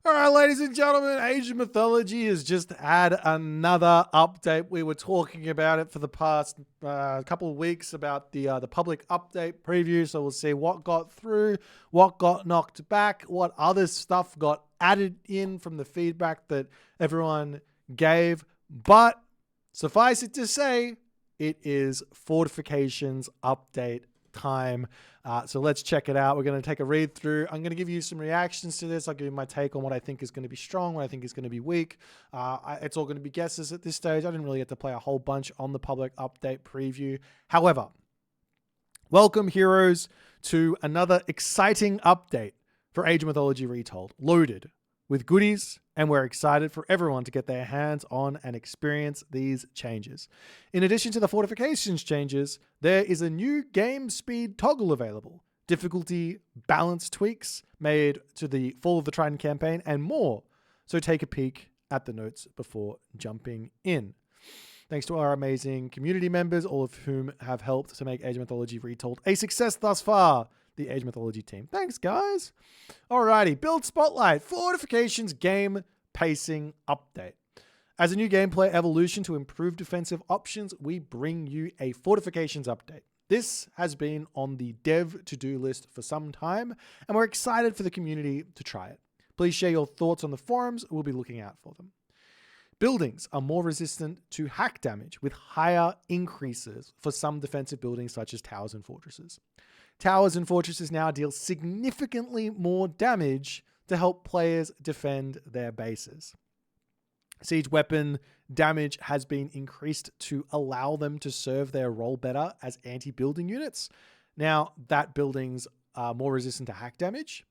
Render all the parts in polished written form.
All right, ladies and gentlemen, Age of Mythology has just had another update. We were talking about it for the past couple of weeks about the public update preview. So we'll see what got through, what got knocked back, what other stuff got added in from the feedback that everyone gave. But suffice it to say, it is Fortification's update time. So let's check it out. We're going to take a read through. I'm going to give you some reactions to this. I'll give you my take on what I think is going to be strong, what I think is going to be weak. It's all going to be guesses at this stage. I didn't really get to play a whole bunch on the public update preview. However, welcome, heroes, to another exciting update for Age of Mythology Retold, loaded with goodies, and we're excited for everyone to get their hands on and experience these changes. In addition to the fortifications changes, there is a new game speed toggle available, difficulty balance tweaks made to the Fall of the Trident campaign, and more. So take a peek at the notes before jumping in. Thanks to our amazing community members, all of whom have helped to make Age of Mythology Retold a success thus far. The Age Mythology team. Thanks, guys. Alrighty, build spotlight. Fortifications game pacing update. As a new gameplay evolution to improve defensive options, we bring you a Fortifications update. This has been on the dev to-do list for some time, and we're excited for the community to try it. Please share your thoughts on the forums. We'll be looking out for them. Buildings are more resistant to hack damage, with higher increases for some defensive buildings such as towers and fortresses. Towers and fortresses now deal significantly more damage to help players defend their bases. Siege weapon damage has been increased to allow them to serve their role better as anti-building units. Now that buildings are more resistant to hack damage.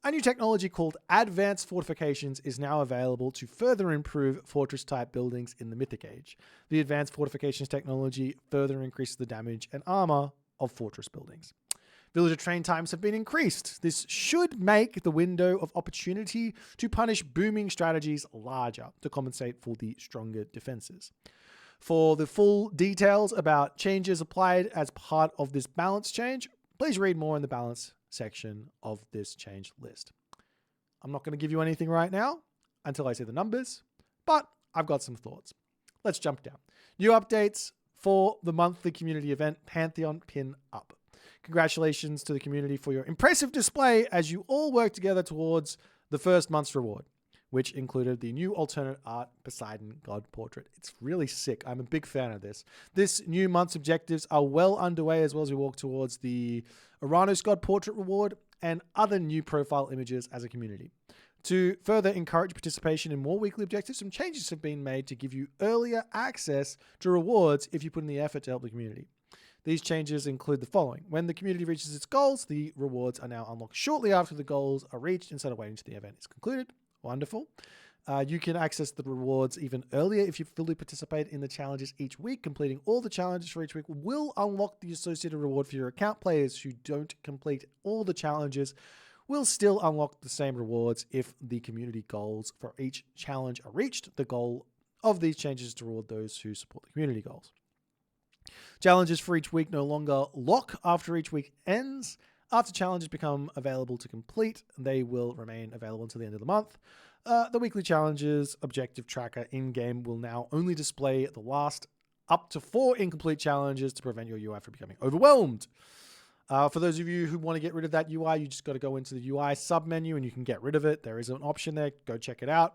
A new technology called Advanced Fortifications is now available to further improve fortress-type buildings in the Mythic Age. The Advanced Fortifications technology further increases the damage and armor of fortress buildings. Villager train times have been increased. This should make the window of opportunity to punish booming strategies larger to compensate for the stronger defenses. For the full details about changes applied as part of this balance change, please read more in the balance section of this change list. I'm not going to give you anything right now until I see the numbers, but I've got some thoughts. Let's jump down. New updates for the monthly community event, Pantheon Pin Up. Congratulations to the community for your impressive display as you all work together towards the first month's reward, which included the new alternate art Poseidon God portrait. It's really sick. I'm a big fan of this. This new month's objectives are well underway as well as we walk towards the Uranus God portrait reward and other new profile images as a community. To further encourage participation in more weekly objectives, some changes have been made to give you earlier access to rewards if you put in the effort to help the community. These changes include the following. When the community reaches its goals, the rewards are now unlocked shortly after the goals are reached instead of waiting until the event is concluded. Wonderful. You can access the rewards even earlier if you fully participate in the challenges each week. Completing all the challenges for each week will unlock the associated reward for your account. Players who don't complete all the challenges will still unlock the same rewards if the community goals for each challenge are reached. The goal of these changes is to reward those who support the community goals. Challenges for each week no longer lock after each week ends. After challenges become available to complete, they will remain available until the end of the month. The weekly challenges objective tracker in-game will now only display the last up to 4 incomplete challenges to prevent your UI from becoming overwhelmed. For those of you who want to get rid of that UI, you just got to go into the UI sub-menu and you can get rid of it. There is an option there. Go check it out.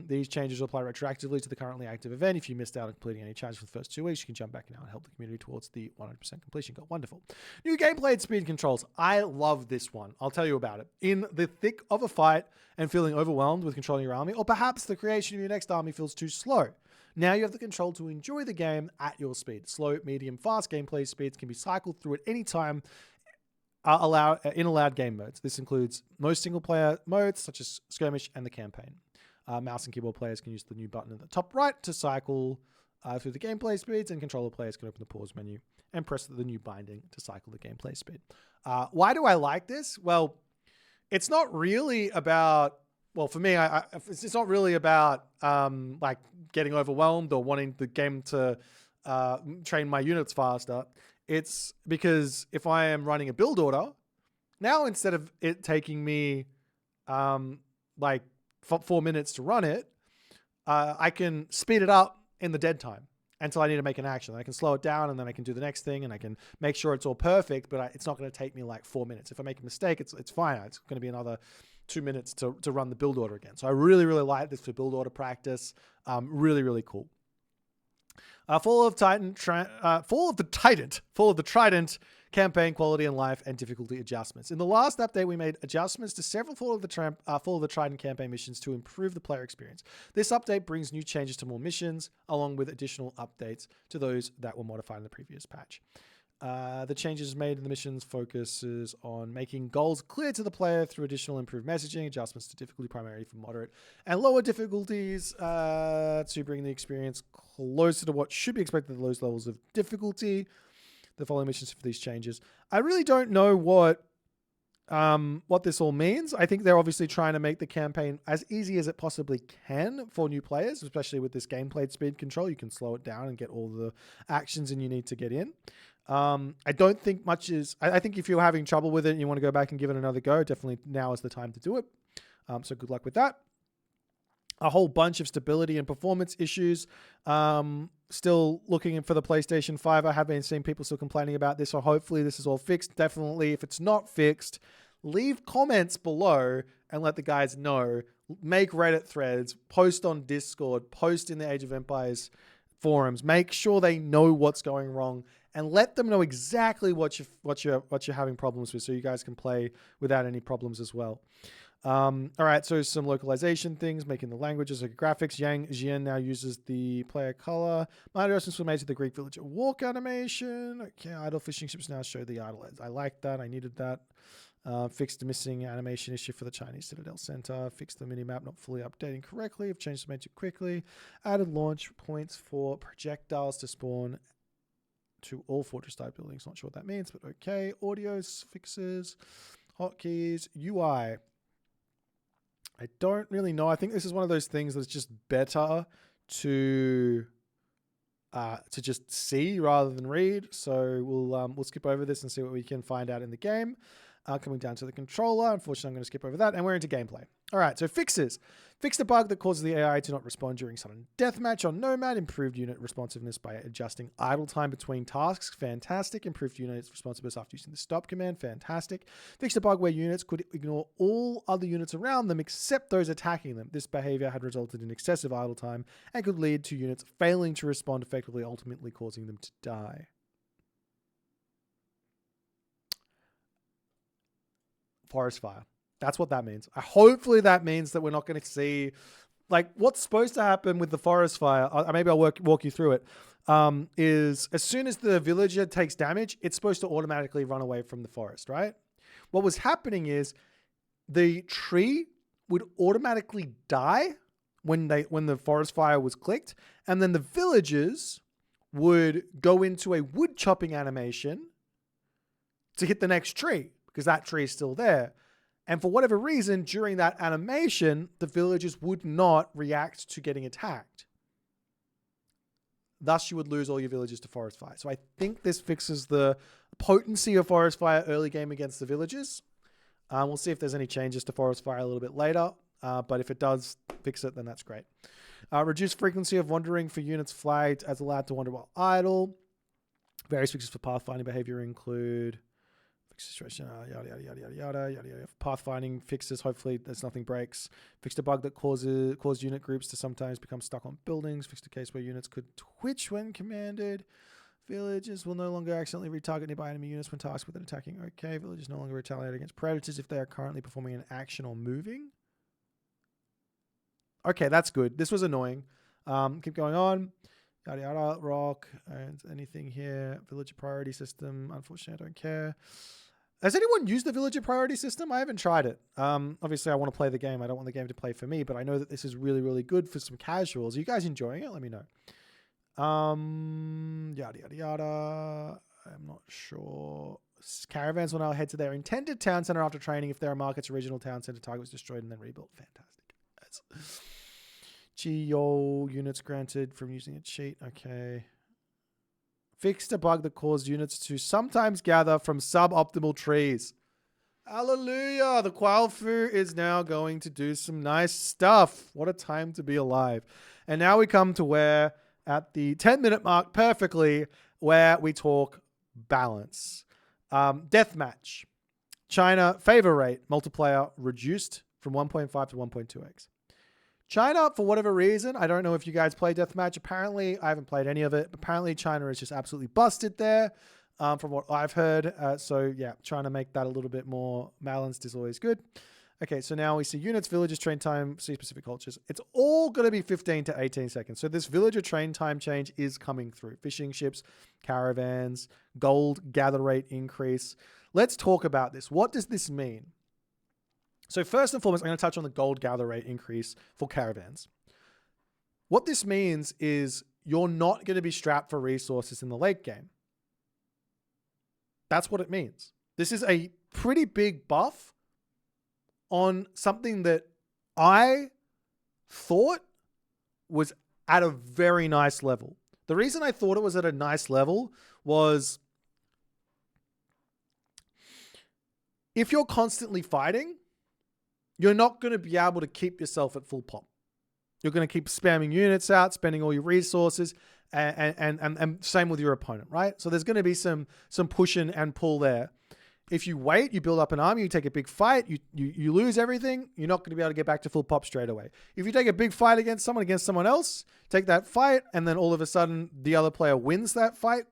These changes will apply retroactively to the currently active event. If you missed out on completing any challenge for the first 2 weeks, you can jump back now and help the community towards the 100% completion goal. Wonderful. New gameplay and speed controls. I love this one. I'll tell you about it. In the thick of a fight and feeling overwhelmed with controlling your army, or perhaps the creation of your next army feels too slow, now you have the control to enjoy the game at your speed. Slow, medium, fast gameplay speeds can be cycled through at any time in allowed game modes. This includes most single-player modes, such as Skirmish and the Campaign. Mouse and keyboard players can use the new button at the top right to cycle through the gameplay speeds, and controller players can open the pause menu and press the new binding to cycle the gameplay speed. Why do I like this? Well, it's not really about, well, for me, it's not really about like getting overwhelmed or wanting the game to train my units faster. It's because if I am running a build order, now instead of it taking me like 4 minutes to run it, I can speed it up in the dead time until I need to make an action. I can slow it down and then I can do the next thing and I can make sure it's all perfect, but it's not going to take me like 4 minutes. If I make a mistake, it's fine. It's going to be another 2 minutes to run the build order again. So I really, really like this for build order practice. Really, really cool. Fall of the Trident campaign quality and life and difficulty adjustments. In the last update, we made adjustments to several Fall of the Trident campaign missions to improve the player experience. This update brings new changes to more missions, along with additional updates to those that were modified in the previous patch. The changes made in the missions focuses on making goals clear to the player through additional improved messaging, adjustments to difficulty primarily for moderate and lower difficulties to bring the experience closer to what should be expected at those levels of difficulty. The following missions for these changes. I really don't know what this all means. I think they're obviously trying to make the campaign as easy as it possibly can for new players, especially with this gameplay speed control. You can slow it down and get all the actions and you need to get in. I don't think much is... I think if you're having trouble with it and you want to go back and give it another go, definitely now is the time to do it. So good luck with that. A whole bunch of stability and performance issues. Still looking for the PlayStation 5. I have been seeing people still complaining about this, so hopefully this is all fixed. Definitely, if it's not fixed, leave comments below and let the guys know. Make Reddit threads, post on Discord, post in the Age of Empires forums. Make sure they know what's going wrong and let them know exactly what you're having problems with, so you guys can play without any problems as well. All right, so some localization things, making the languages like graphics. Yang Jian now uses the player color. Minor adjustments were made to the Greek villager walk animation. Okay, idle fishing ships now show the idle. I like that. I needed that. Fixed the missing animation issue for the Chinese Citadel Center. Fixed the minimap not fully updating correctly. Have changed the menu too quickly. Added launch points for projectiles to spawn to all fortress-type buildings. Not sure what that means, but okay. Audio fixes. Hotkeys. UI. I don't really know. I think this is one of those things that's just better to just see rather than read. So we'll skip over this and see what we can find out in the game. Coming down to the controller. Unfortunately, I'm going to skip over that. And we're into gameplay. All right, so fixes. Fixed a bug that causes the AI to not respond during sudden deathmatch on Nomad. Improved unit responsiveness by adjusting idle time between tasks. Fantastic. Improved unit responsiveness after using the stop command. Fantastic. Fixed a bug where units could ignore all other units around them except those attacking them. This behavior had resulted in excessive idle time and could lead to units failing to respond effectively, ultimately causing them to die. Forest fire. That's what that means. Hopefully that means that we're not going to see, like, what's supposed to happen with the forest fire. Maybe I'll walk you through it. Is as soon as the villager takes damage, it's supposed to automatically run away from the forest, right? What was happening is the tree would automatically die when the forest fire was clicked, and then the villagers would go into a wood chopping animation to hit the next tree, because that tree is still there. And for whatever reason, during that animation, the villagers would not react to getting attacked. Thus, you would lose all your villagers to forest fire. So I think this fixes the potency of forest fire early game against the villagers. We'll see if there's any changes to forest fire a little bit later. But if it does fix it, then that's great. Reduce frequency of wandering for units flagged as allowed to wander while idle. Various fixes for pathfinding behavior include... situation, yada. Pathfinding fixes, hopefully there's nothing breaks. Fixed a bug that caused unit groups to sometimes become stuck on buildings. Fixed a case where units could twitch when commanded. Villages will no longer accidentally retarget nearby enemy units when tasked with attacking. Okay, villages no longer retaliate against predators if they are currently performing an action or moving. Okay, that's good. This was annoying. Keep going on. Yada, rock, and anything here. Villager priority system. Unfortunately, I don't care. Has anyone used the villager priority system? I haven't tried it. Obviously, I want to play the game. I don't want the game to play for me, but I know that this is really, really good for some casuals. Are you guys enjoying it? Let me know. Yada. I'm not sure. Caravans will now head to their intended town center after training if their market's original town center target was destroyed and then rebuilt. Fantastic. That's... Geo units granted from using a cheat. Okay. Fixed a bug that caused units to sometimes gather from suboptimal trees. Hallelujah. The Qualfu is now going to do some nice stuff. What a time to be alive. And now we come to where, at the 10-minute mark perfectly, where we talk balance. Deathmatch. China favor rate multiplier reduced from 1.5 to 1.2x. China, for whatever reason, I don't know if you guys play Deathmatch. Apparently, I haven't played any of it. Apparently, China is just absolutely busted there. From what I've heard. So yeah, trying to make that a little bit more balanced is always good. Okay, so now we see units, villages, train time, see specific cultures. It's all going to be 15 to 18 seconds. So this villager train time change is coming through. Fishing ships, caravans, gold gather rate increase. Let's talk about this. What does this mean? So first and foremost, I'm going to touch on the gold gather rate increase for caravans. What this means is you're not going to be strapped for resources in the late game. That's what it means. This is a pretty big buff on something that I thought was at a very nice level. The reason I thought it was at a nice level was if you're constantly fighting, you're not going to be able to keep yourself at full pop. You're going to keep spamming units out, spending all your resources, and same with your opponent, right? So there's going to be some push and pull there. If you wait, you build up an army, you take a big fight, you lose everything, you're not going to be able to get back to full pop straight away. If you take a big fight against someone else, take that fight, and then all of a sudden the other player wins that fight,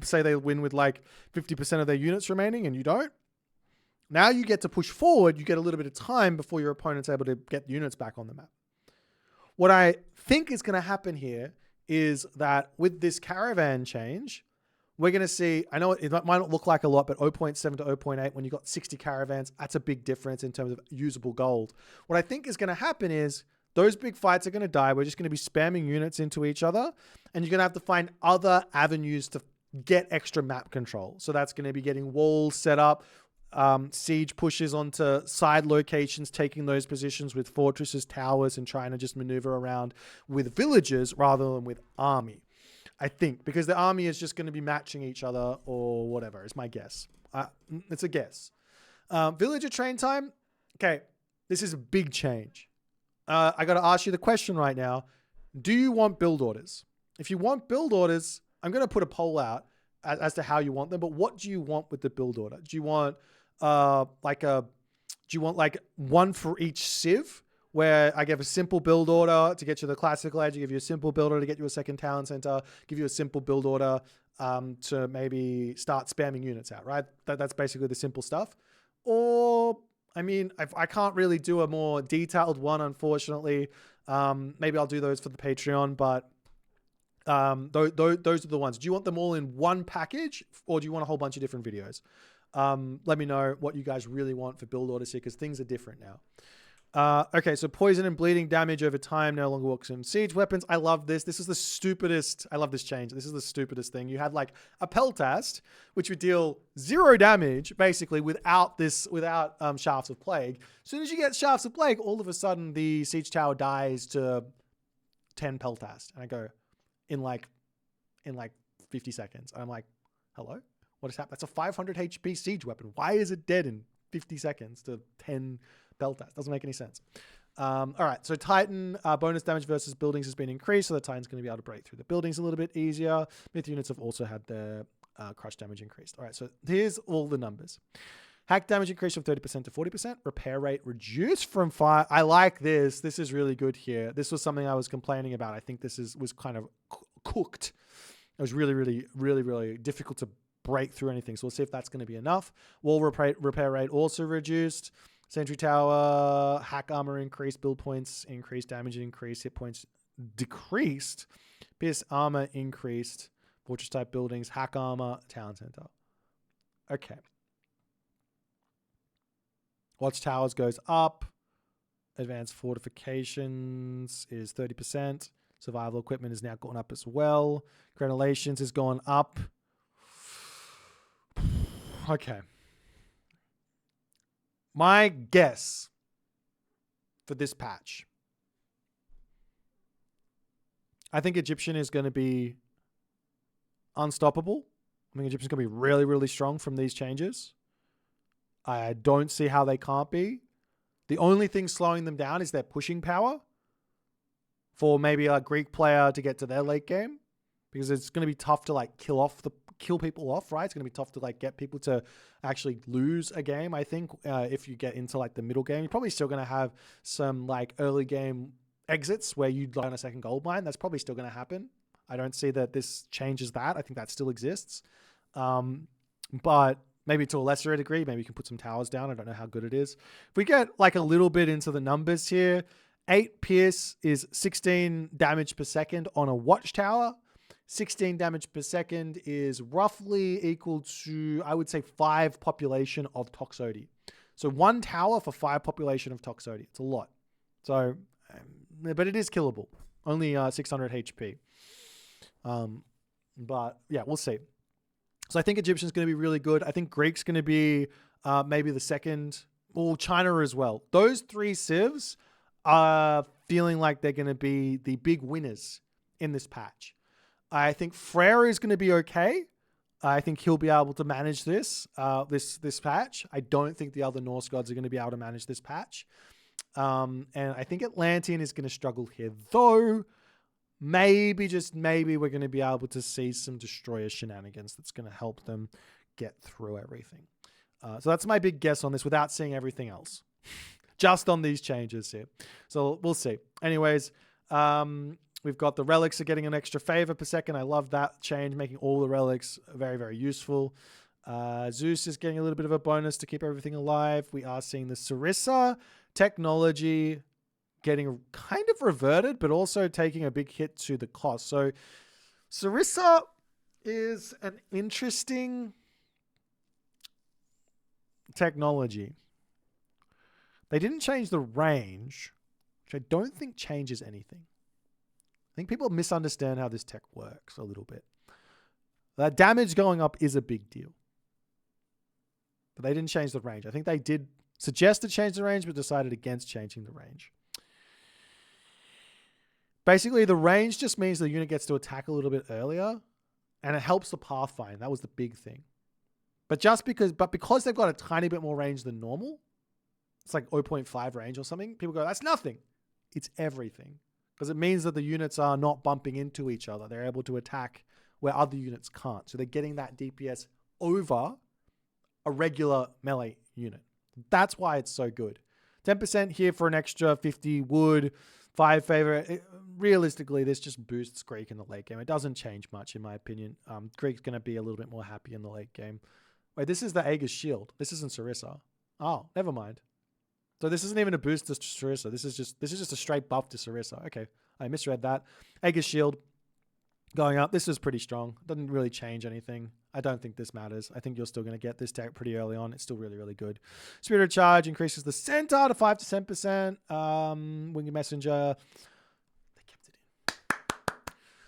say they win with like 50% of their units remaining and you don't, now you get to push forward, you get a little bit of time before your opponent's able to get units back on the map. What I think is going to happen here is that with this caravan change, we're going to see, I know it might not look like a lot, but 0.7 to 0.8, when you've got 60 caravans, that's a big difference in terms of usable gold. What I think is going to happen is those big fights are going to die. We're just going to be spamming units into each other, and you're going to have to find other avenues to get extra map control. So that's going to be getting walls set up, siege pushes onto side locations, taking those positions with fortresses, towers, and trying to just maneuver around with villages rather than with army. I think because the army is just going to be matching each other or whatever is my guess. It's a guess. Villager train time. Okay, this is a big change. I got to ask you the question right now. Do you want build orders? If you want build orders, I'm going to put a poll out as to how you want them. But what do you want with the build order? Do you want like one for each civ, where I give a simple build order to get you the classical age, I give you a simple build order to get you a second talent center, give you a simple build order to maybe start spamming units out, right? That's basically the simple stuff. Or, I mean, I can't really do a more detailed one, unfortunately. Maybe I'll do those for the Patreon, but those are the ones. Do you want them all in one package, or do you want a whole bunch of different videos? Let me know what you guys really want for build orders here, because things are different now. Okay, so poison and bleeding damage over time no longer works in siege weapons. I love this. This is the stupidest. I love this change. This is the stupidest thing. You had like a peltast, which would deal 0 damage basically without shafts of plague. As soon as you get shafts of plague, all of a sudden the siege tower dies to 10 peltast, and I go in like 50 seconds. I'm like, hello, what has happened? That's a 500 HP siege weapon. Why is it dead in 50 seconds to 10 peltast? Doesn't make any sense. All right, so Titan bonus damage versus buildings has been increased, so the Titan's going to be able to break through the buildings a little bit easier. Myth units have also had their crush damage increased. All right, so here's all the numbers. Hack damage increased from 30% to 40%. Repair rate reduced from 5. I like this. This is really good here. This was something I was complaining about. I think this was kind of cooked. It was really, really, really, really difficult to break through anything. So we'll see if that's going to be enough. Wall repair rate also reduced. Sentry tower, hack armor increased, build points increased, damage increased, hit points decreased, pierce armor increased, fortress type buildings, hack armor, town center. Okay. Watchtowers goes up. Advanced fortifications is 30%. Survival equipment is now going up as well. Granulations is going up. Okay. My guess for this patch, I think Egyptian is going to be unstoppable. I think Egyptian's going to be really, really strong from these changes. I don't see how they can't be. The only thing slowing them down is their pushing power for maybe a Greek player to get to their late game, because it's going to be tough to like kill people off, right? It's going to be tough to like get people to actually lose a game. I think if you get into like the middle game, you're probably still going to have some like early game exits where you die on a second gold mine. That's probably still going to happen. I don't see that this changes that. I think that still exists. But maybe to a lesser degree, maybe you can put some towers down. I don't know how good it is. If we get like a little bit into the numbers here, 8 pierce is 16 damage per second on a watchtower. 16 damage per second is roughly equal to, I would say, 5 population of Toxote. So 1 tower for 5 population of Toxote. It's a lot. So, but it is killable. Only 600 HP. But yeah, we'll see. So I think Egyptian's going to be really good. I think Greek's going to be maybe the second, or China as well. Those 3 civs are feeling like they're going to be the big winners in this patch. I think Freyr is going to be okay. I think he'll be able to manage this patch. I don't think the other Norse gods are going to be able to manage this patch. And I think Atlantan is going to struggle here, though. Maybe, just maybe, we're going to be able to see some destroyer shenanigans that's going to help them get through everything. So that's my big guess on this without seeing everything else. Just on these changes here. So we'll see. Anyways, we've got the relics are getting an extra favor per second. I love that change, making all the relics very, very useful. Zeus is getting a little bit of a bonus to keep everything alive. We are seeing the Sarissa technology getting kind of reverted, but also taking a big hit to the cost. So Sarissa is an interesting technology. They didn't change the range, which I don't think changes anything. I think people misunderstand how this tech works a little bit. That damage going up is a big deal. But they didn't change the range. I think they did suggest to change the range, but decided against changing the range. Basically, the range just means the unit gets to attack a little bit earlier, and it helps the pathfind. That was the big thing. But because they've got a tiny bit more range than normal, it's like 0.5 range or something, people go, that's nothing. It's everything. Because it means that the units are not bumping into each other. They're able to attack where other units can't. So they're getting that DPS over a regular melee unit. That's why it's so good. 10% here for an extra 50 wood, 5 favor. Realistically, this just boosts Greek in the late game. It doesn't change much, in my opinion. Greek's going to be a little bit more happy in the late game. Wait, this is the Aegis shield. This isn't Sarissa. Oh, never mind. So this isn't even a boost to Sarissa. This is just a straight buff to Sarissa. Okay, I misread that. Aegis shield going up. This is pretty strong. Doesn't really change anything. I don't think this matters. I think you're still going to get this tech pretty early on. It's still really, really good. Spirit of Charge increases the centaur to 5 to 10%. Winged Messenger. They kept it in.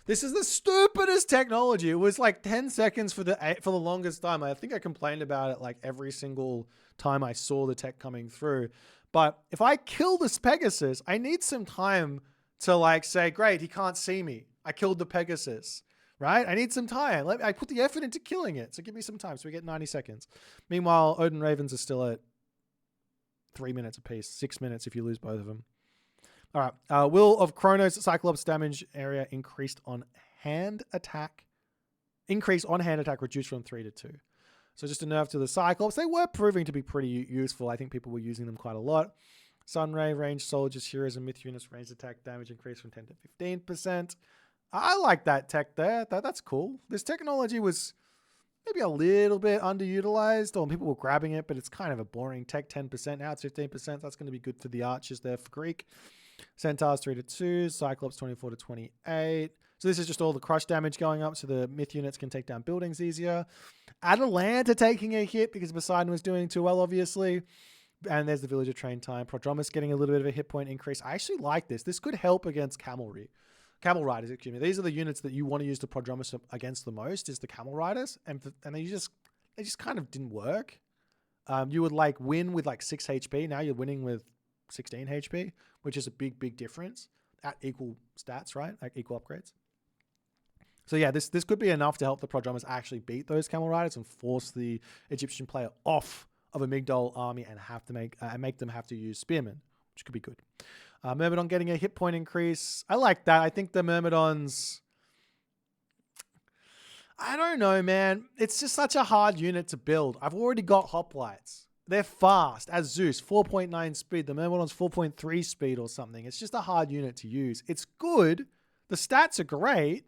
This is the stupidest technology. It was like 10 seconds for the longest time. I think I complained about it like every single time I saw the tech coming through. But if I kill this Pegasus, I need some time to like say, great, he can't see me. I killed the Pegasus. Right? I need some time. I put the effort into killing it. So give me some time. So we get 90 seconds. Meanwhile, Odin Ravens are still at 3 minutes apiece. 6 minutes if you lose both of them. All right. Will of Kronos Cyclops damage area increased on hand attack. Increase on hand attack reduced from 3 to 2. So just a nerf to the Cyclops. They were proving to be pretty useful. I think people were using them quite a lot. Sunray, ranged soldiers, heroes, and myth units ranged attack damage increased from 10 to 15%. I like that tech there. That's cool. This technology was maybe a little bit underutilized, or people were grabbing it, but it's kind of a boring tech. 10%. Now it's 15%. That's going to be good for the archers there for Greek. Centaurs 3 to 2. Cyclops 24 to 28. So this is just all the crush damage going up, so the myth units can take down buildings easier. Atalanta taking a hit because Poseidon was doing too well, obviously. And there's the Villager Train Time. Prodromus getting a little bit of a hit point increase. I actually like this. This could help against Cavalry. Camel riders, excuse me. These are the units that you want to use the Prodromus against the most, is the camel riders. And they just kind of didn't work. You would like win with like 6 HP. Now you're winning with 16 HP, which is a big, big difference at equal stats, right? Like equal upgrades. So yeah, this could be enough to help the Prodromus actually beat those camel riders and force the Egyptian player off of a Migdall army and have to make them have to use spearmen, which could be good. Myrmidon getting a hit point increase. I like that. I think the Myrmidons, I don't know, man. It's just such a hard unit to build. I've already got hoplites. They're fast as Zeus, 4.9 speed. The Myrmidon's 4.3 speed or something. It's just a hard unit to use. It's good. The stats are great.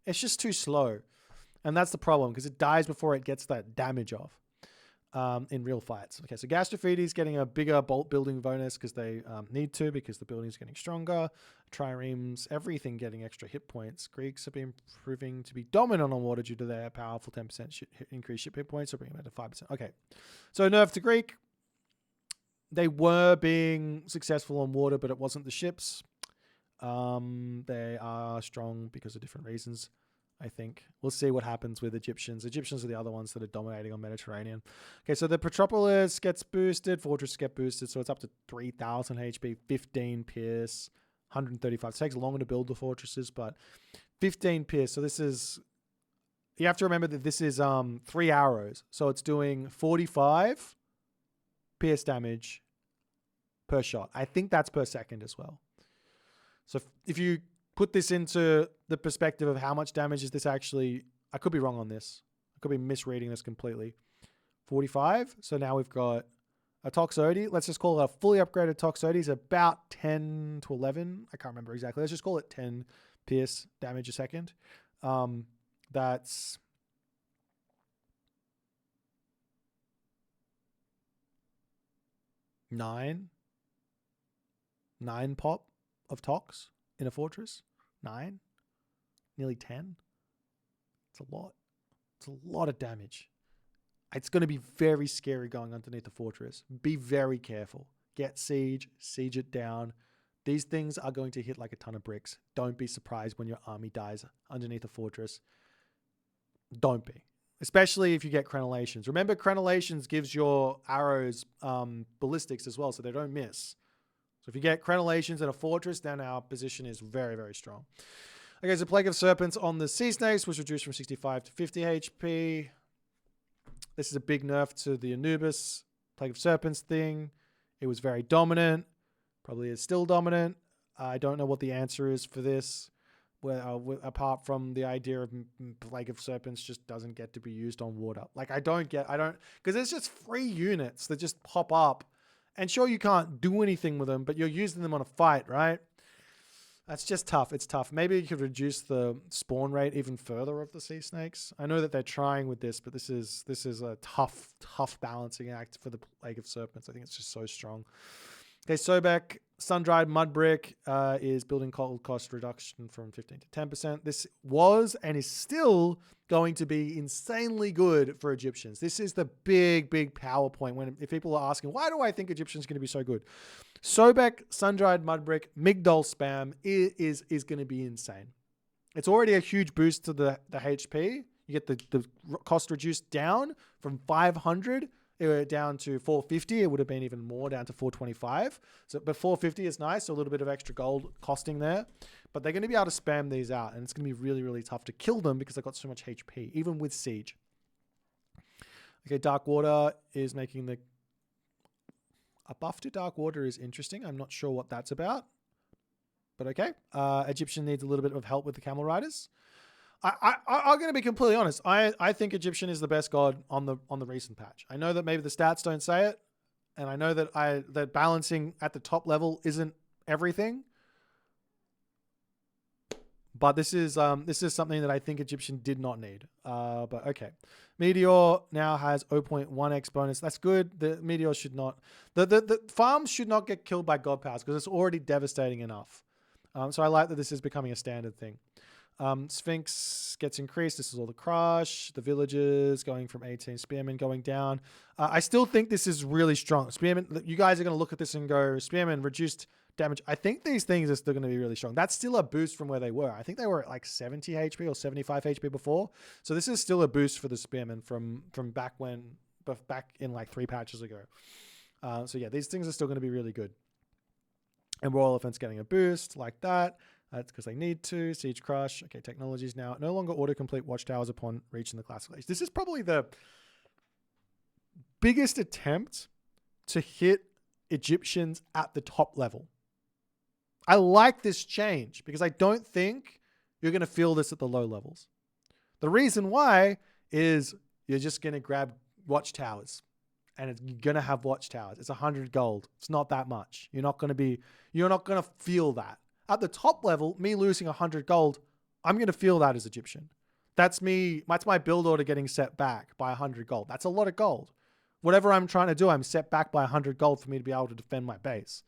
It's just too slow. And that's the problem because it dies before it gets that damage off in real fights. Okay, so Gastrophedes getting a bigger bolt building bonus because they need to, because the building's getting stronger. Triremes, everything getting extra hit points. Greeks have been proving to be dominant on water due to their powerful 10% increased hit points, so bringing them to 5%. Okay, so nerf to Greek. They were being successful on water, but it wasn't the ships. They are strong because of different reasons, I think. We'll see what happens with Egyptians. Egyptians are the other ones that are dominating on Mediterranean. Okay, so the Petropolis gets boosted. Fortress get boosted, so it's up to 3,000 HP, 15 Pierce, 135. It takes longer to build the fortresses, but 15 Pierce. So this is... You have to remember that this is 3 arrows. So it's doing 45 Pierce damage per shot. I think that's per second as well. So if you put this into the perspective of how much damage is this actually, I could be wrong on this. I could be misreading this completely. 45. So now we've got a Toxotes. Let's just call it a fully upgraded Toxotes, about 10 to 11. I can't remember exactly. Let's just call it 10 pierce damage a second. That's nine pop of Tox in a fortress. 9, nearly 10. It's a lot. It's a lot of damage. It's going to be very scary going underneath the fortress. Be very careful. Get siege it down. These things are going to hit like a ton of bricks. Don't be surprised when your army dies underneath a fortress. Don't be. Especially if you get crenellations. Remember, crenellations gives your arrows ballistics as well, so they don't miss. So if you get crenellations in a fortress, then our position is very, very strong. Okay, so Plague of Serpents on the Sea Snakes was reduced from 65 to 50 HP. This is a big nerf to the Anubis Plague of Serpents thing. It was very dominant. Probably is still dominant. I don't know what the answer is for this. Apart from the idea of Plague of Serpents just doesn't get to be used on water. Like I don't, because it's just free units that just pop up. And sure, you can't do anything with them, but you're using them on a fight, right? That's just tough. It's tough. Maybe you could reduce the spawn rate even further of the sea snakes. I know that they're trying with this, but this is a tough balancing act for the Plague of Serpents. I think it's just so strong. Okay, Sobek, Sun-Dried Mud Brick is building cost reduction from 15 to 10%. This was and is still going to be insanely good for Egyptians. This is the big PowerPoint if people are asking, why do I think Egyptians going to be so good? Sobek, Sun-Dried Mud Brick, Migdall spam is going to be insane. It's already a huge boost to the HP. You get the cost reduced down from 500 down to 450. It would have been even more, down to 425. But 450 is nice, so a little bit of extra gold costing there. But they're going to be able to spam these out, and it's going to be really, really tough to kill them because they've got so much HP, even with siege. Okay, Dark Water is making a buff to Dark Water is interesting. I'm not sure what that's about, but okay. Egyptian needs a little bit of help with the Camel Riders. I'm going to be completely honest. I think Egyptian is the best god on the recent patch. I know that maybe the stats don't say it, and I know that that balancing at the top level isn't everything. But this is something that I think Egyptian did not need. But okay, Meteor now has 0.1x bonus. That's good. The Meteor should not. The farms should not get killed by god powers because it's already devastating enough. So I like that this is becoming a standard thing. Sphinx gets increased. This is all the crush. The villagers going from 18. Spearmen going down. I still think this is really strong. Spearmen, you guys are going to look at this and go, Spearmen reduced damage. I think these things are still going to be really strong. That's still a boost from where they were. I think they were at like 70 HP or 75 HP before. So this is still a boost for the Spearmen from back in like 3 patches ago. So yeah, these things are still going to be really good. And Royal Elephant's getting a boost like that. That's because they need to. Siege Crush. Okay, technologies now. No longer autocomplete watchtowers upon reaching the classical age. This is probably the biggest attempt to hit Egyptians at the top level. I like this change because I don't think you're going to feel this at the low levels. The reason why is you're just going to grab watchtowers, and you're going to have watchtowers. It's 100 gold. It's not that much. You're not going to feel that. At the top level, me losing 100 gold, I'm going to feel that as Egyptian. That's my build order getting set back by 100 gold. That's a lot of gold. Whatever I'm trying to do, I'm set back by 100 gold for me to be able to defend my base.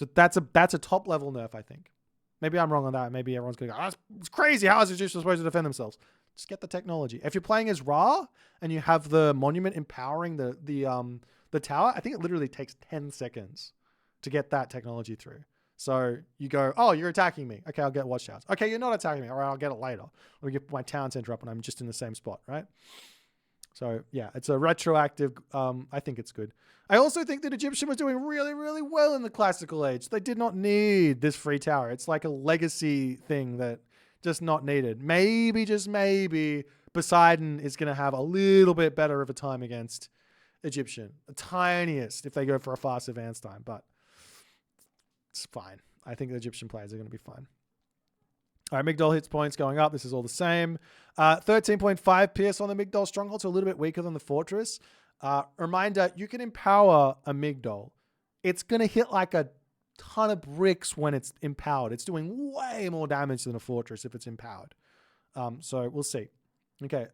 So that's a top level nerf, I think. Maybe I'm wrong on that. Maybe everyone's going to go, oh, it's crazy. How is Egyptian supposed to defend themselves? Just get the technology. If you're playing as Ra and you have the monument empowering the tower, I think it literally takes 10 seconds to get that technology through. So you go, oh, you're attacking me. Okay, I'll get watchtowers. Okay, you're not attacking me. All right, I'll get it later. Or get my town center up and I'm just in the same spot, right? So yeah, it's a retroactive. I think it's good. I also think that Egyptian was doing really, really well in the classical age. They did not need this free tower. It's like a legacy thing that just not needed. Maybe, just maybe, Poseidon is going to have a little bit better of a time against Egyptian. The tiniest if they go for a fast advance time, but it's fine. I think the Egyptian players are going to be fine. All right, Migdall hits points going up. This is all the same. 13.5 pierce on the Migdall stronghold, so a little bit weaker than the fortress. Reminder, you can empower a Migdall. It's going to hit like a ton of bricks when it's empowered. It's doing way more damage than a fortress if it's empowered. So we'll see. Okay.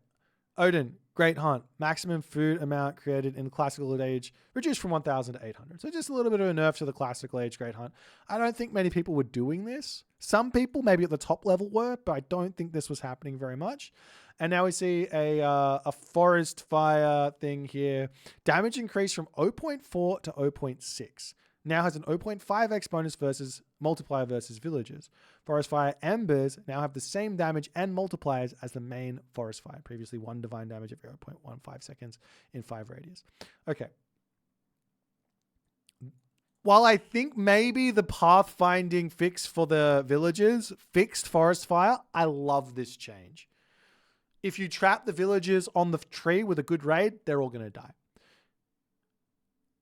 Odin, Great Hunt. Maximum food amount created in classical age reduced from 1,000 to 800. So just a little bit of a nerf to the classical age Great Hunt. I don't think many people were doing this. Some people maybe at the top level were, but I don't think this was happening very much. And now we see a forest fire thing here. Damage increased from 0.4 to 0.6. Now has an 0.5x bonus versus multiplier versus villagers. Forest fire embers now have the same damage and multipliers as the main forest fire. Previously 1 divine damage every 0.15 seconds in 5 radius. Okay. While I think maybe the pathfinding fix for the villagers fixed forest fire, I love this change. If you trap the villagers on the tree with a good raid, they're all going to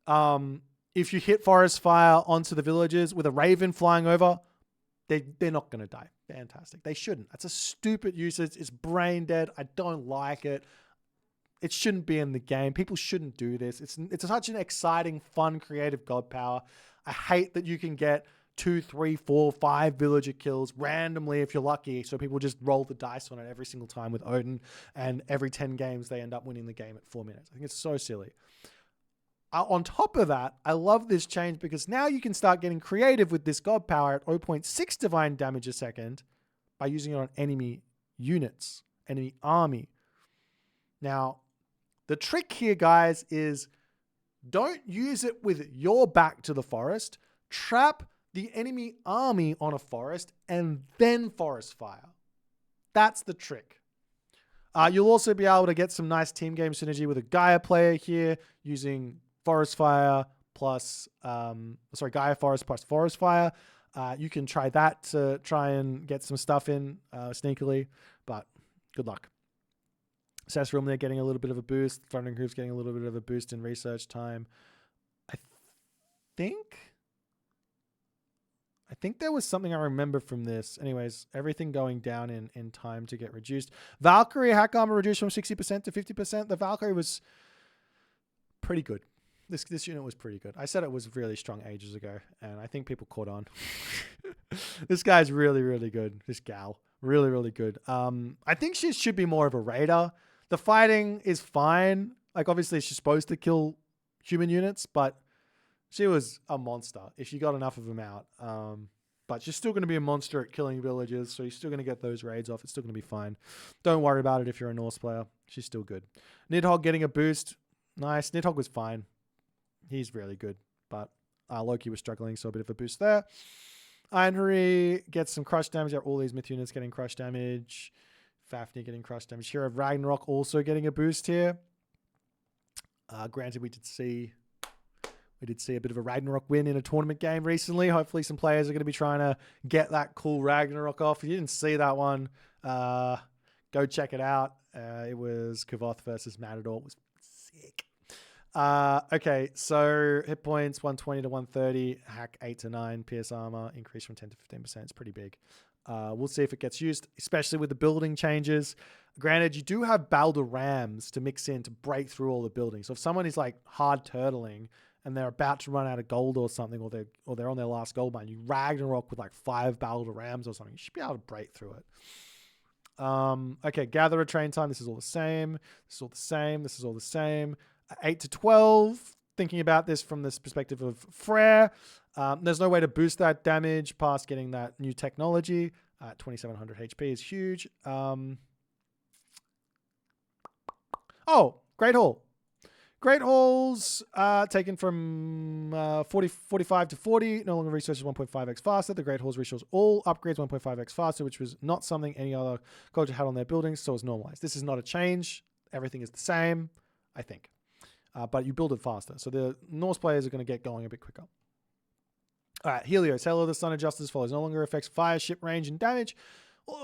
die. If you hit forest fire onto the villagers with a raven flying over, they're not going to die. Fantastic. They shouldn't. That's a stupid usage. It's brain dead. I don't like it. It shouldn't be in the game. People shouldn't do this. It's such an exciting, fun, creative god power. I hate that you can get 2, 3, 4, 5 villager kills randomly if you're lucky. So people just roll the dice on it every single time with Odin. And every 10 games, they end up winning the game at 4 minutes. I think it's so silly. On top of that, I love this change because now you can start getting creative with this god power at 0.6 divine damage a second by using it on enemy units, enemy army. Now, the trick here, guys, is don't use it with your back to the forest. Trap the enemy army on a forest and then forest fire. That's the trick. You'll also be able to get some nice team game synergy with a Gaia player here using forest fire plus, Gaia forest plus forest fire. You can try that to try and get some stuff in sneakily, but good luck. Sasrum, they're getting a little bit of a boost. Thundering Hooves getting a little bit of a boost in research time. I think there was something I remember from this. Anyways, everything going down in time to get reduced. Valkyrie hack armor reduced from 60% to 50%. The Valkyrie was pretty good. This unit was pretty good. I said it was really strong ages ago, and I think people caught on. This guy's really, really good. This gal, really, really good. I think she should be more of a raider. The fighting is fine. Like, obviously, she's supposed to kill human units, but she was a monster if you got enough of them out. But she's still going to be a monster at killing villagers, so you're still going to get those raids off. It's still going to be fine. Don't worry about it if you're a Norse player. She's still good. Nidhogg getting a boost. Nice. Nidhogg was fine. He's really good, but Loki was struggling, so a bit of a boost there. Einherry gets some crush damage. All these myth units getting crush damage. Fafnir getting crush damage. Hero of Ragnarok also getting a boost here. Granted, we did see a bit of a Ragnarok win in a tournament game recently. Hopefully some players are going to be trying to get that cool Ragnarok off. If you didn't see that one, go check it out. It was Kavoth versus Matador. It was sick. Okay, so hit points 120 to 130, hack 8 to 9, pierce armor, increase from 10 to 15%. It's pretty big. We'll see if it gets used, especially with the building changes. Granted, you do have Balder Rams to mix in to break through all the buildings. So if someone is like hard turtling and they're about to run out of gold or something, or they're on their last gold mine, you Ragnarok with like 5 Balder Rams or something, you should be able to break through it. Okay, Gatherer train time. This is all the same. This is all the same. This is all the same. 8 to 12. Thinking about this from this perspective of Freyr, there's no way to boost that damage past getting that new technology. 2700 HP is huge. Great Hall. Great Halls taken from 45 to 40. No longer resources 1.5x faster. The Great Halls restores all upgrades 1.5x faster, which was not something any other culture had on their buildings, so it's normalized. This is not a change. Everything is the same, I think. But you build it faster. So the Norse players are going to get going a bit quicker. All right, Helios. Halo of the Sun of Justice follows no longer affects fire, ship range, and damage.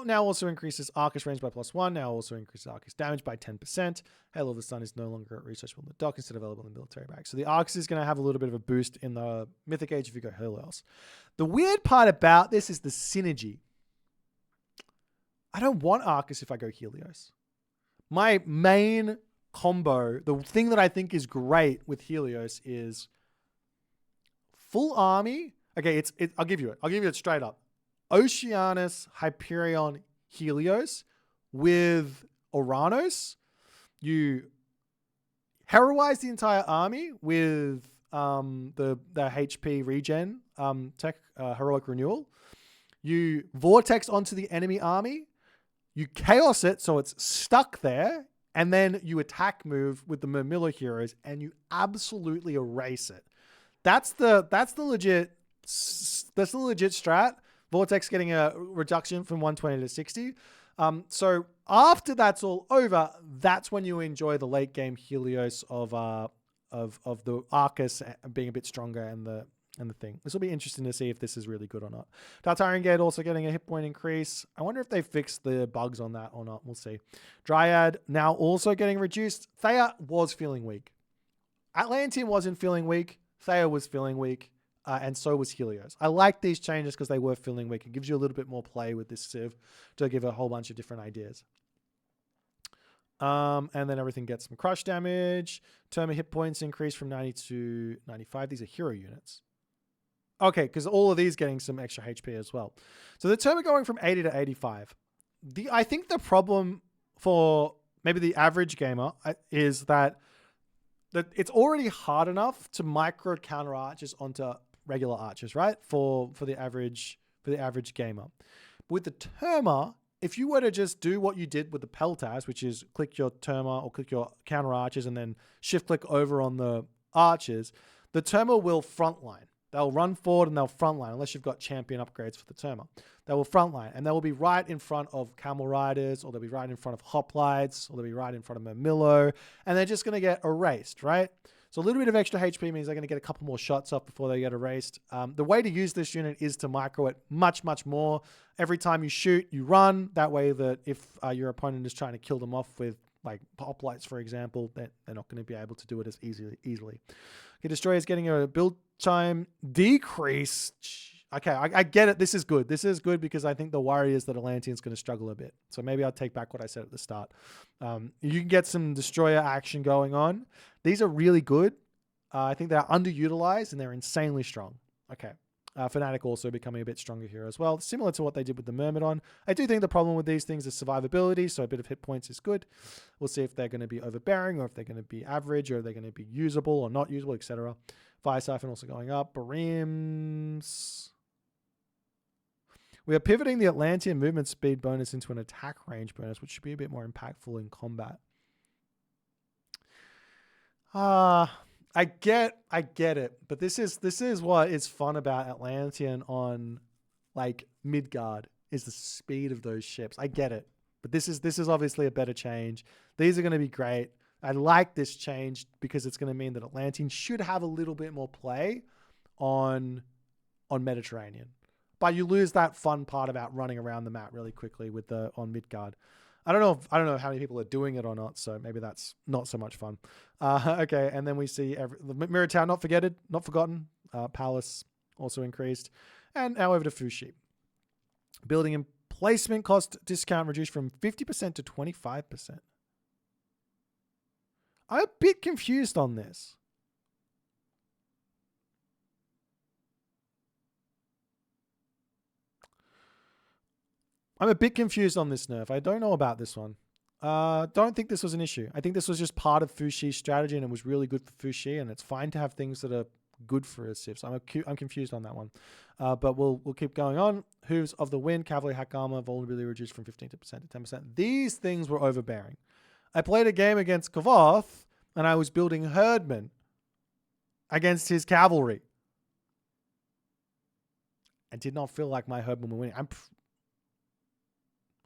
Now also increases Arcus range by +1. Now also increases Arcus damage by 10%. Halo of the Sun is no longer researchable in the dock instead of available in the military bag. So the Arcus is going to have a little bit of a boost in the Mythic Age if you go Helios. The weird part about this is the synergy. I don't want Arcus if I go Helios. My main combo, the thing that I think is great with Helios is full army. Okay, I'll give you it. I'll give you it straight up. Oceanus, Hyperion, Helios with Oranos. You heroize the entire army with the HP regen tech, heroic renewal. You vortex onto the enemy army. You chaos it so it's stuck there, and then you attack move with the Mermilla heroes, and you absolutely erase it. That's the legit strat. Vortex getting a reduction from 120 to 60. So after that's all over, that's when you enjoy the late game Helios of the Arcus being a bit stronger and the thing. This will be interesting to see if this is really good or not. Tartarian Gate also getting a hit point increase. I wonder if they fixed the bugs on that or not. We'll see. Dryad now also getting reduced. Thea was feeling weak. Atlantan wasn't feeling weak. Thea was feeling weak. And so was Helios. I like these changes because they were feeling weak. It gives you a little bit more play with this Civ to give a whole bunch of different ideas. And then everything gets some crush damage. Turma hit points increase from 90 to 95. These are hero units. Okay, because all of these getting some extra HP as well. So the Turma going from 80 to 85. I think the problem for maybe the average gamer is that it's already hard enough to micro counter archers onto regular archers, right? For the average gamer. With the Turma, if you were to just do what you did with the Peltas, which is click your Turma or click your counter archers and then shift click over on the archers, the Turma will frontline. They'll run forward and they'll frontline unless you've got champion upgrades for the Turma. They will frontline and they will be right in front of Camel Riders, or they'll be right in front of Hoplites, or they'll be right in front of Mermillo, and they're just going to get erased, right? So a little bit of extra HP means they're going to get a couple more shots off before they get erased. The way to use this unit is to micro it much, much more. Every time you shoot, you run. That way that if your opponent is trying to kill them off with like Hoplites, for example, they're not going to be able to do it as easily. Okay, Destroyer is getting a build time decrease. Okay, I get it. This is good. This is good because I think the worry is that Atlantean's going to struggle a bit. So maybe I'll take back what I said at the start. You can get some Destroyer action going on. These are really good. I think they're underutilized and they're insanely strong. Okay. Fnatic also becoming a bit stronger here as well. Similar to what they did with the Myrmidon. I do think the problem with these things is survivability, so a bit of hit points is good. We'll see if they're going to be overbearing or if they're going to be average or if they're going to be usable or not usable, etc. Fire Siphon also going up. Barims. We are pivoting the Atlantean movement speed bonus into an attack range bonus, which should be a bit more impactful in combat. I get it, but this is what is fun about Atlantean on like Midgard is the speed of those ships. I get it, but this is obviously a better change. These are going to be great. I like this change because it's going to mean that Atlantean should have a little bit more play on Mediterranean. But you lose that fun part about running around the map really quickly on Midgard. I don't know how many people are doing it or not, so maybe that's not so much fun. Okay, and then we see the Mirror Tower not forgotten. Palace also increased, and now over to Fushi. Building and placement cost discount reduced from 50% to 25%. I'm a bit confused on this. I'm a bit confused on this nerf. I don't know about this one. Don't think this was an issue. I think this was just part of Fushi's strategy, and it was really good for Fushi, and it's fine to have things that are good for a Civ. So I'm confused on that one. But we'll keep going on. Hooves of the Wind, Cavalry hack armor, vulnerability reduced from 15% to 10%. These things were overbearing. I played a game against Kavoth, and I was building Herdman against his Cavalry. I did not feel like my Herdman were winning.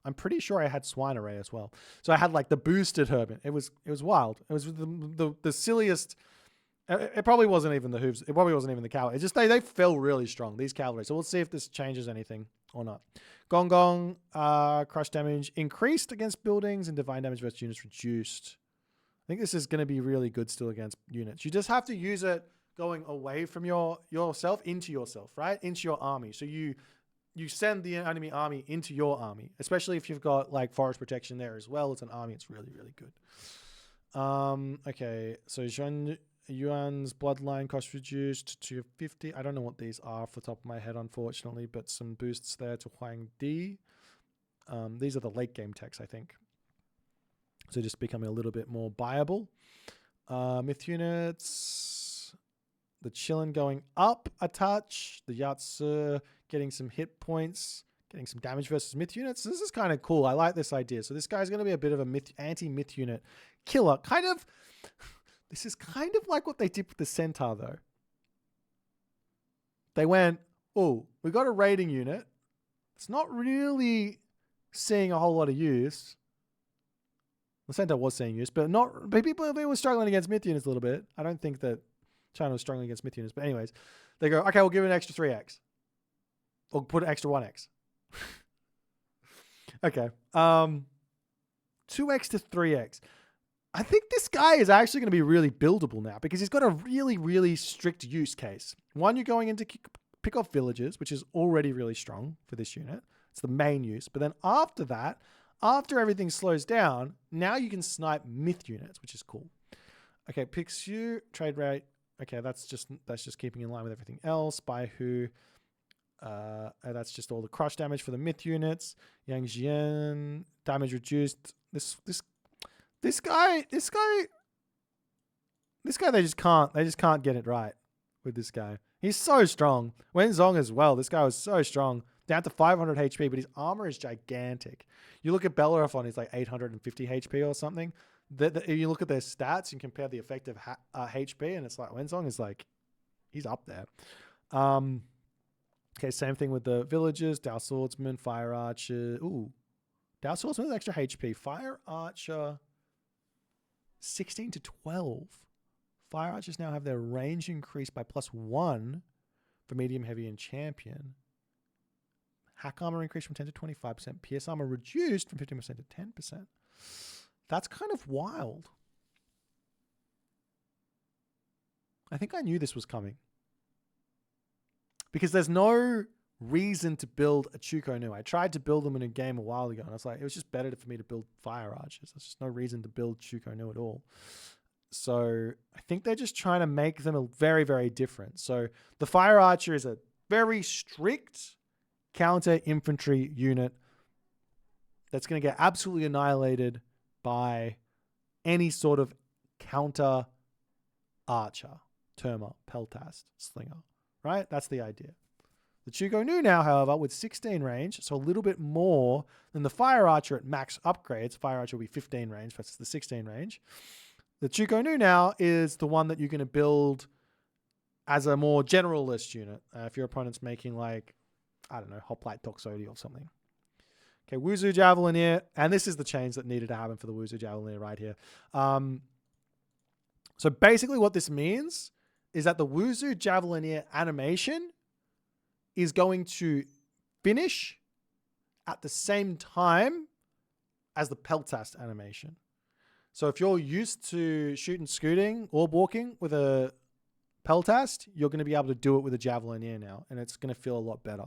I'm pretty sure I had Swine Array as well. So I had like the boosted Herdman. It was wild. It was the silliest. It probably wasn't even the hooves. It probably wasn't even the cavalry. It just they feel really strong, these cavalry. So we'll see if this changes anything or not. Gong Gong, crush damage increased against buildings and divine damage versus units reduced. I think this is going to be really good still against units. You just have to use it going away from yourself into yourself, right? Into your army. So you send the enemy army into your army, especially if you've got like forest protection there as well. It's an army. It's really, really good. Okay. So Yuan's bloodline cost reduced to 50. I don't know what these are off the top of my head, unfortunately, but some boosts there to Huang Di. These are the late game techs, I think. So just becoming a little bit more buyable. Myth units. The Chillin going up a touch. The Yatsu getting some hit points. Getting some damage versus myth units. This is kind of cool. I like this idea. So this guy's going to be a bit of a anti-myth unit killer. This is kind of like what they did with the Centaur, though. They went, oh, we got a raiding unit. It's not really seeing a whole lot of use. The Centaur was seeing use, but people were struggling against myth units a little bit. I don't think that China was struggling against myth units, but anyways, they go, okay, we'll give it an extra 3x. Or put an extra 1x. Okay. 2x to 3x. I think this guy is actually going to be really buildable now because he's got a really, really strict use case. One, you're going in to pick off villages, which is already really strong for this unit. It's the main use. But then after that, after everything slows down, now you can snipe myth units, which is cool. Okay, picks you, trade rate. Okay, that's just keeping in line with everything else. By who? That's just all the crush damage for the myth units. Yang Jian, damage reduced. This guy, they just can't get it right with this guy. He's so strong. Wenzong as well. This guy was so strong. Down to 500 HP, but his armor is gigantic. You look at Bellerophon, he's like 850 HP or something. You look at their stats and compare the effective HP, and it's like Wenzong is like, he's up there. Okay, same thing with the villagers. Dao Swordsman, Fire Archer. Ooh, Dao Swordsman with extra HP. Fire Archer, 16 to 12. Fire Archers now have their range increased by +1 for medium, heavy, and champion. Hack armor increased from 10 to 25%. PS armor reduced from 15% to 10%. That's kind of wild. I think I knew this was coming. Because there's no reason to build a Chuko Nu. I tried to build them in a game a while ago, and I was like, it was just better for me to build Fire Archers. There's just no reason to build Chuko Nu at all. So I think they're just trying to make them very, very different. So the Fire Archer is a very strict counter infantry unit that's going to get absolutely annihilated by any sort of counter archer, Turma, Peltast, Slinger, right? That's the idea. The Chuko Nu now, however, with 16 range, so a little bit more than the Fire Archer at max upgrades. Fire Archer will be 15 range versus the 16 range. The Chuko Nu now is the one that you're going to build as a more generalist unit. If your opponent's making like, I don't know, Hoplite Toxote or something. Okay, Wuzu Javeliner. And this is the change that needed to happen for the Wuzu Javeliner right here. So basically what this means is that the Wuzu Javeliner animation is going to finish at the same time as the peltast animation. So if you're used to shooting, scooting, or walking with a peltast, you're going to be able to do it with a Javeliner now, and it's going to feel a lot better.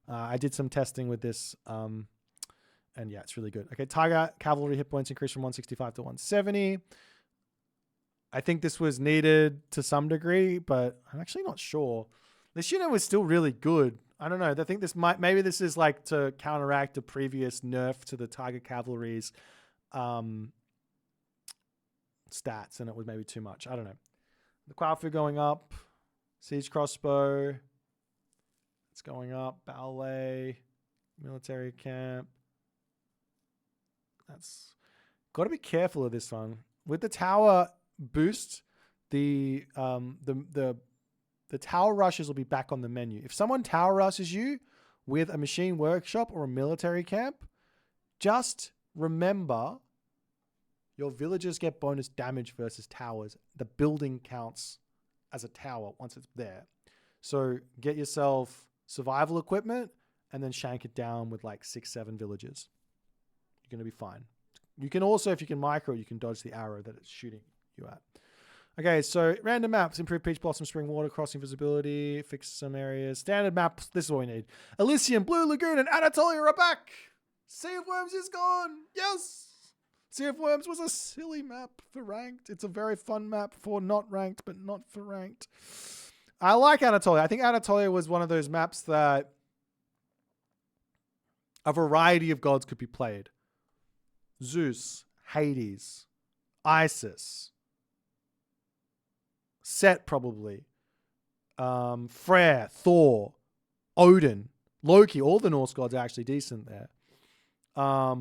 I did some testing with this, and yeah, it's really good. Okay, Tiger Cavalry hit points increased from 165 to 170. I think this was needed to some degree, but I'm actually not sure. This unit was still really good. I don't know. I think maybe this is like to counteract a previous nerf to the Tiger Cavalry's stats, and it was maybe too much. I don't know. The Quafu going up. Siege Crossbow. It's going up. Ballet. Military Camp. That's got to be careful of this one. With the tower boost, the tower rushes will be back on the menu. If someone tower rushes you with a machine workshop or a military camp, just remember your villagers get bonus damage versus towers. The building counts as a tower once it's there. So get yourself survival equipment and then shank it down with like 6-7 villagers. You're going to be fine. You can also, if you can micro, you can dodge the arrow that it's shooting you at. Okay, so random maps, improve Peach Blossom, Spring Water, crossing visibility, fix some areas. Standard maps, this is what we need. Elysium, Blue Lagoon, and Anatolia are back. Sea of Worms is gone. Yes. Sea of Worms was a silly map for ranked. It's a very fun map for not ranked, but not for ranked. I like Anatolia. I think Anatolia was one of those maps that a variety of gods could be played. Zeus, Hades, Isis, Set probably, Freyr, Thor, Odin, Loki. All the Norse gods are actually decent there. Gaia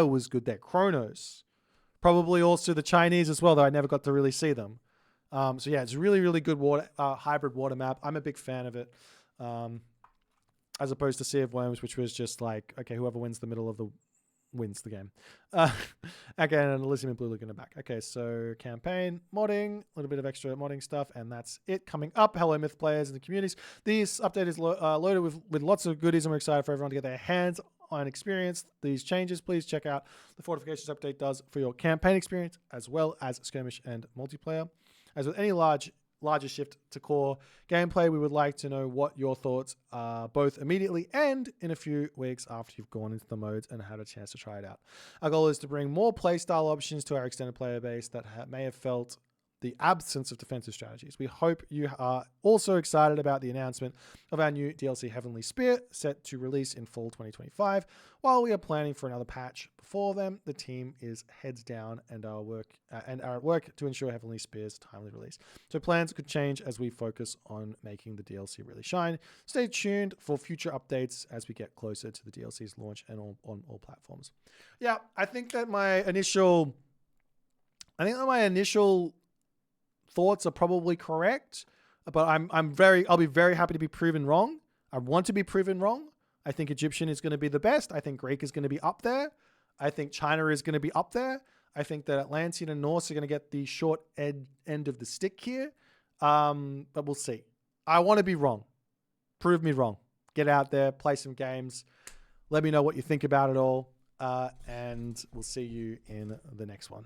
was good there. Kronos. Probably also the Chinese as well, though I never got to really see them. So yeah, it's a really, really good hybrid water map. I'm a big fan of it. As opposed to Sea of Worms, which was just like, okay, whoever wins the middle of the wins the game. Again, and Elysium and Blue Lagoon are back. Okay, so campaign, modding, a little bit of extra modding stuff, and that's it. Coming up, hello Myth players and the communities. This update is loaded with lots of goodies, and we're excited for everyone to get their hands on experience these changes. Please check out the Fortifications update does for your campaign experience, as well as skirmish and multiplayer. As with any larger shift to core gameplay, we would like to know what your thoughts are, both immediately and in a few weeks after you've gone into the modes and had a chance to try it out. Our goal is to bring more playstyle options to our extended player base that may have felt the absence of defensive strategies. We hope you are also excited about the announcement of our new DLC Heavenly Spear, set to release in fall 2025. While we are planning for another patch before then, the team is heads down and are at work to ensure Heavenly Spear's timely release. So plans could change as we focus on making the DLC really shine. Stay tuned for future updates as we get closer to the DLC's launch and on all platforms. Yeah, I think that my initial thoughts are probably correct, but I'll be very happy to be proven wrong. I want to be proven wrong. I think Egyptian is going to be the best. I think Greek is going to be up there. I think China is going to be up there. I think that Atlantan and Norse are going to get the short end of the stick here. But we'll see. I want to be wrong. Prove me wrong. Get out there, play some games. Let me know what you think about it all. And we'll see you in the next one.